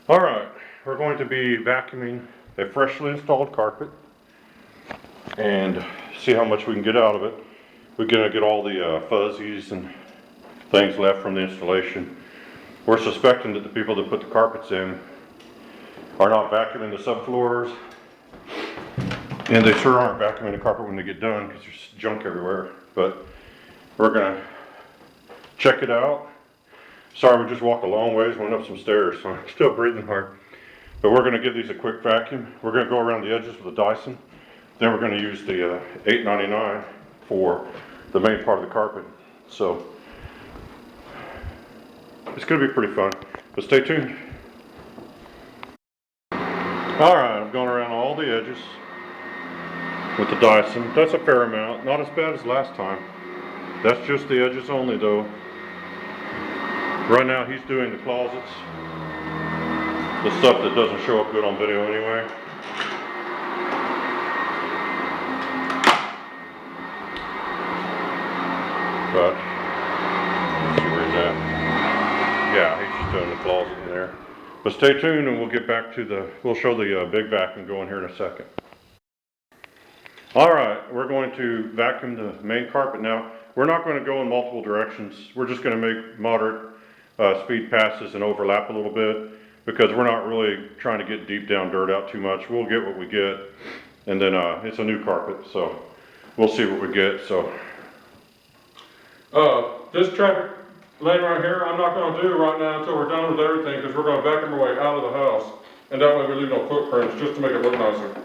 Alright, we're going to be vacuuming a freshly installed carpet and see how much we can get out of it. We're going to get all the fuzzies and things left from the installation. We're suspecting that the people that put the carpets in are not vacuuming the subfloors, and they sure aren't vacuuming the carpet when they get done because there's junk everywhere. But we're going to check it out. Sorry, we just walked a long ways, went up some stairs, so I'm still breathing hard. But we're going to give these a quick vacuum. We're going to go around the edges with a Dyson. Then we're going to use the 899 for the main part of the carpet. So it's going to be pretty fun, but stay tuned. Alright, I've gone around all the edges with the Dyson. That's a fair amount, not as bad as last time. That's just the edges only though. Right now he's doing the closets, the stuff that doesn't show up good on video anyway. But let's see where he's at. Yeah, he's just doing the closet in there. But stay tuned and we'll get back to we'll show the big vacuum going here in a second. Alright, we're going to vacuum the main carpet now. We're not going to go in multiple directions. We're just going to make moderate speed passes and overlap a little bit because we're not really trying to get deep down dirt out too much. We'll get what we get, and then it's a new carpet, so we'll see what we get. So this traffic lane right here, I'm not going to do right now until we're done with everything because we're going to vacuum our way out of the house, and that way we leave no footprints just to make it look nicer.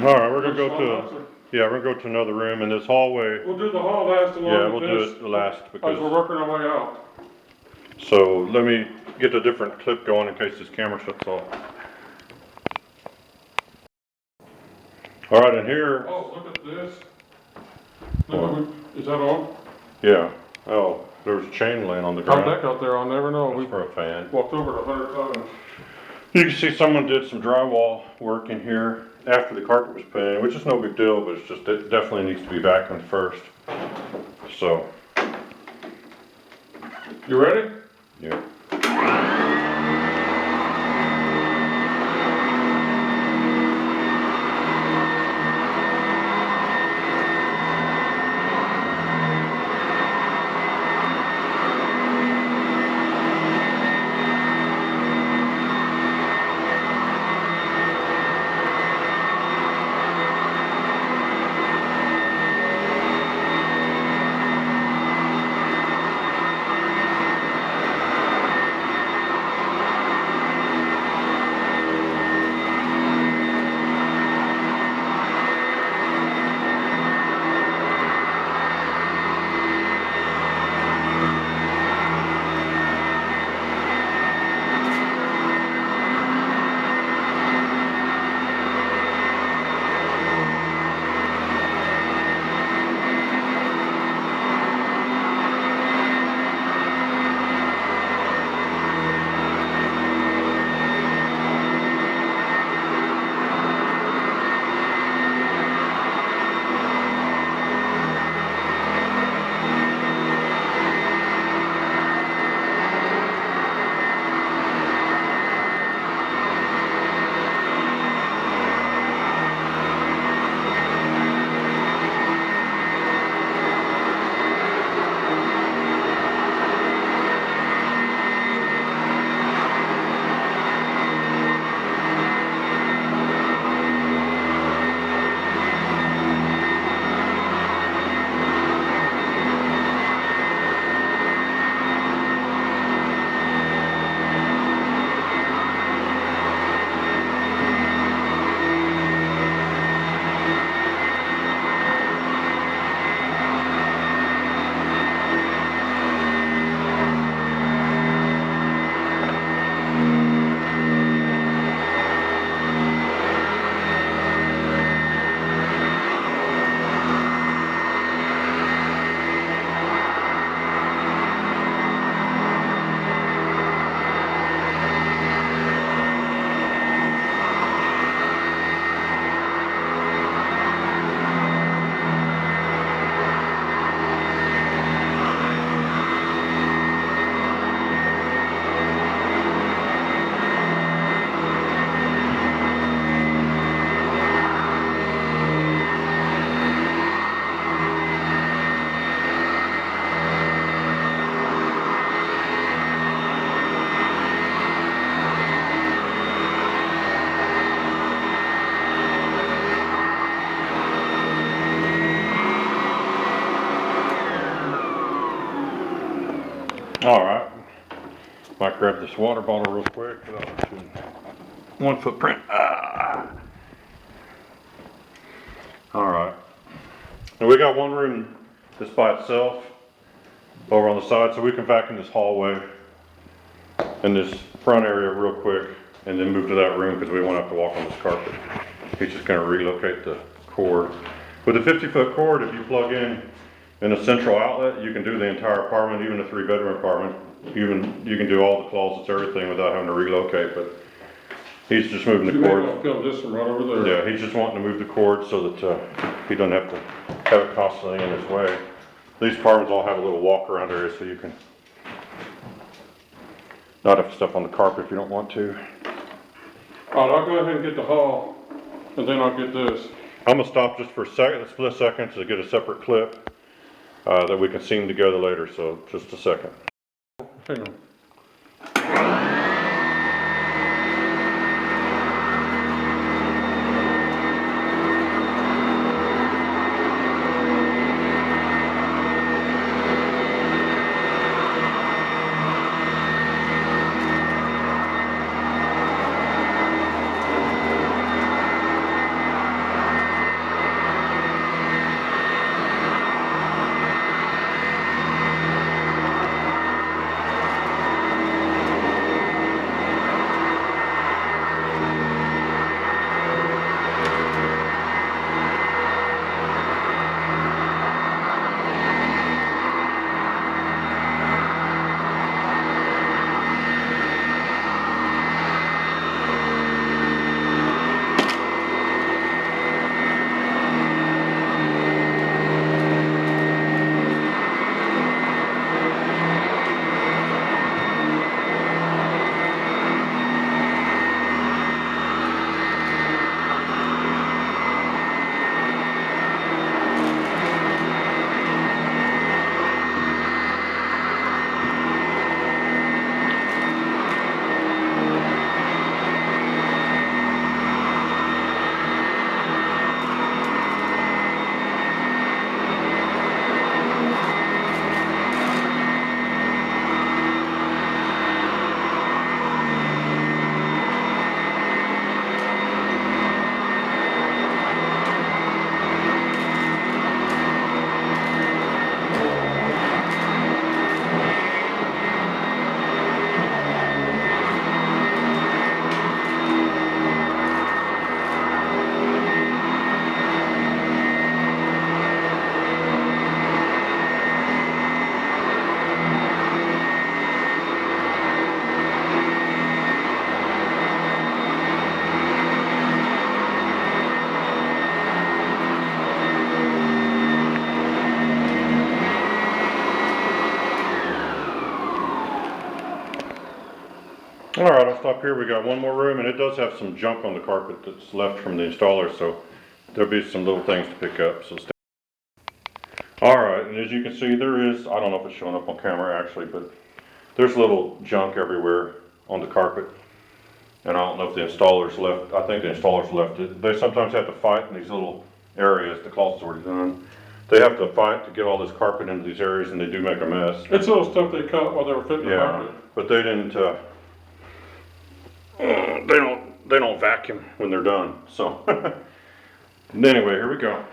All right, we're gonna go to Yeah, we're gonna go to another room in this hallway. We'll do the hall last along Yeah, with we'll do this, it last as we're because, working our way out. so let me get a different clip going in case this camera shuts off. All right, and here, Oh, look at this. Is that on? yeah, oh, there was a chain laying on the Come ground. back out there, I'll never know. That's We for a fan. walked over it 100 times. You can see someone did some drywall work in here after the carpet was put in, which is no big deal, but it's just, it definitely needs to be vacuumed first. So, You ready? yeah. All right. Might grab this water bottle real quick. One footprint. All right. And we got one room that's by itself over on the side, so we can vacuum this hallway and this front area real quick and then move to that room because we won't have to walk on this carpet. He's just going to relocate the cord. With a 50-foot cord, if you plug in a central outlet, you can do the entire apartment, even a 3-bedroom apartment. You can do all the closets, everything without having to relocate, but he's just moving the cord. You may want to film this one right over there. Yeah, he's just wanting to move the cord so that he doesn't have to have it constantly in his way. These apartments all have a little walk around area so you can not have stuff on the carpet if you don't want to. All right, I'll go ahead and get the hall, and then I'll get this. I'm gonna stop just for a second, a split second, to get a separate clip that we can seam together later, so just a second. Hang on. All right, I'll stop here. We got one more room, and it does have some junk on the carpet that's left from the installer, so there'll be some little things to pick up. So stay. All right, and as you can see, there is, I don't know if it's showing up on camera actually, but there's little junk everywhere on the carpet. And I don't know if the installers left, I think the installers left it. They sometimes have to fight in these little areas. The closet's already done. They have to fight to get all this carpet into these areas, and they do make a mess. It's little stuff they cut while they were fitting the carpet. But they didn't, they don't vacuum when they're done, so. Anyway, here we go.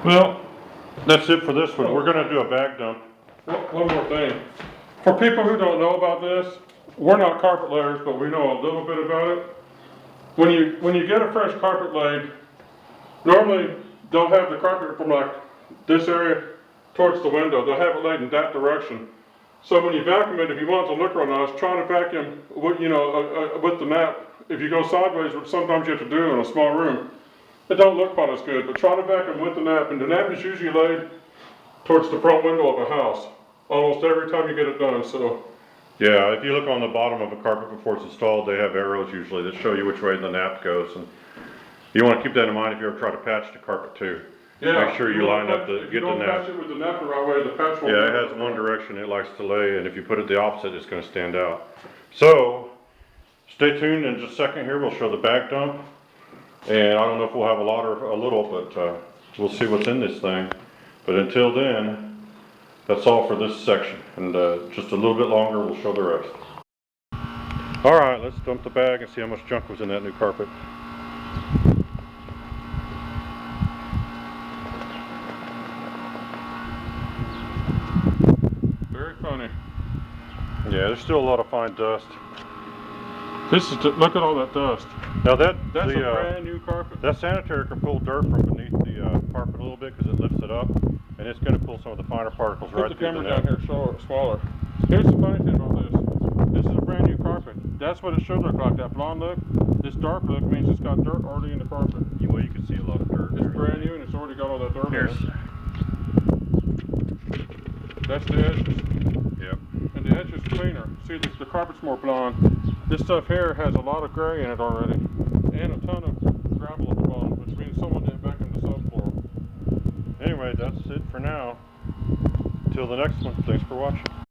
Well, That's it for this one. We're gonna do a bag dump. one more thing. For people who don't know about this, we're not carpet layers, but we know a little bit about it. When you get a fresh carpet laid, normally they'll have the carpet from like this area towards the window. They'll have it laid in that direction. So when you vacuum it, if you want it to look real nice, try to vacuum with, with the nap. If you go sideways, which sometimes you have to do in a small room, it don't look quite as good, but try to vacuum with the nap. And the nap is usually laid towards the front window of a house, almost every time you get it done, so. Yeah, if you look on the bottom of a carpet before it's installed, they have arrows usually that show you which way the nap goes. And you wanna keep that in mind if you ever try to patch the carpet too. Yeah, Make sure you line up the, if get you the don't nap. patch it with the nap the right way, the patch won't. Yeah, it has one direction it likes to lay, and if you put it the opposite, it's gonna stand out. So, stay tuned in just a second here, we'll show the bag dump. And I don't know if we'll have a lot or a little, but we'll see what's in this thing. But until then, that's all for this section. And just a little bit longer, we'll show the rest. All right, let's dump the bag and see how much junk was in that new carpet. Very funny. Yeah, there's still a lot of fine dust. Look at all that dust. Now That's a brand new carpet. that sanitary can pull dirt from beneath the carpet a little bit because it lifts it up, and it's going to pull some of the finer particles right Put the through camera the down net. here, smaller. Here's the funny thing about this. This is a brand new carpet. That's what it should look like. That blonde look, this dark look means it's got dirt already in the carpet. Well, you can see a lot of dirt. It's brand new and it's already got all that dirt in Here's. it. That's the edges. Yep. And the edge is cleaner. See, the carpet's more blonde. This stuff here has a lot of gray in it already. And a ton of gravel at the bottom, which means someone did back in the subfloor. Anyway, that's it for now. Till the next one. Thanks for watching.